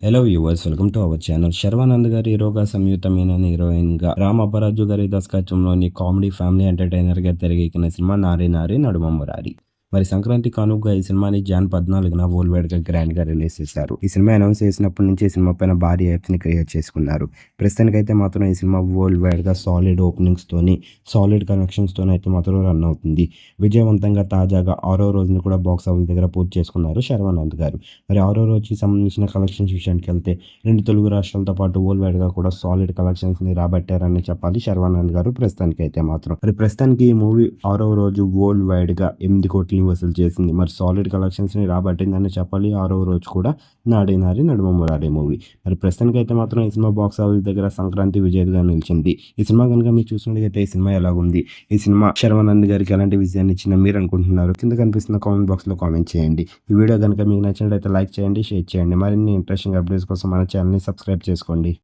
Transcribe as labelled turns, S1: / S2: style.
S1: Hello viewers, welcome to our channel. Sharwanand గారి హీరోగా, సంయుక్త మీనన్ హీరోయిన్గా, రామ్ అప్పరాజు గారి దర్శకత్వంలోని కామెడీ ఫ్యామిలీ ఎంటర్టైనర్గా తెరకెక్కిన సినిమా నారి నారి నడుమ మురారి. మరి సంక్రాంతి కానుకగా ఈ సినిమాని జాన్ 14న వరల్డ్ వైడ్గా గ్రాండ్గా రిలీజ్ చేశారు. ఈ సినిమా అనౌన్స్ చేసినప్పటి నుంచి ఈ సినిమా పైన భారీ హైప్ని క్రియేట్ చేసుకున్నారు. ప్రస్తుతానికైతే మాత్రం ఈ సినిమా వరల్డ్ వైడ్గా సాలిడ్ ఓపెనింగ్స్తోని, సాలిడ్ కనెక్షన్స్తోని అయితే మాత్రం రన్ అవుతుంది. విజయవంతంగా తాజాగా 6వ రోజుని కూడా బాక్స్ ఆఫీస్ దగ్గర పూర్తి చేసుకున్నారు శర్వానంద్ గారు. మరి 6వ రోజుకి సంబంధించిన కలెక్షన్స్ విషయానికి వెళ్తే 2 తెలుగు రాష్ట్రాలతో పాటు వరల్డ్ వైడ్గా కూడా సాలిడ్ కలెక్షన్స్ని రాబట్టారని చెప్పాలి శర్వానంద్ గారు ప్రస్తుతానికైతే మాత్రం. మరి ప్రస్తుతానికి ఈ మూవీ 6వ రోజు వరల్డ్ వైడ్గా 8 కోట్లని వసూలు చేసింది. మరి సాలిడ్ కలెక్షన్స్ని రాబట్టిందని చెప్పాలి. 6వ రోజు కూడా నాడి నారి నడుమ మురారి మూవీ. మరి ప్రస్తుతానికైతే మాత్రం ఈ సినిమా బాక్స్ ఆఫీస్ దగ్గర సంక్రాంతి విజేతగా నిలిచింది. ఈ సినిమా కనుక మీరు చూసినట్లయితే ఈ సినిమా ఎలాగుంది, ఈ సినిమా శర్వానంద్ గారికి ఎలాంటి విజయాన్ని ఇచ్చిందో మీరు అనుకుంటున్నారు, కింద కనిపిస్తున్న కామెంట్ బాక్స్లో కామెంట్ చేయండి. ఈ వీడియో కనుక మీకు నచ్చినట్లయితే లైక్ చేయండి, షేర్ చేయండి. మరిన్ని ఇంట్రెస్టింగ్ అప్డేట్స్ కోసం మన ఛానల్ని సబ్స్క్రైబ్ చేసుకోండి.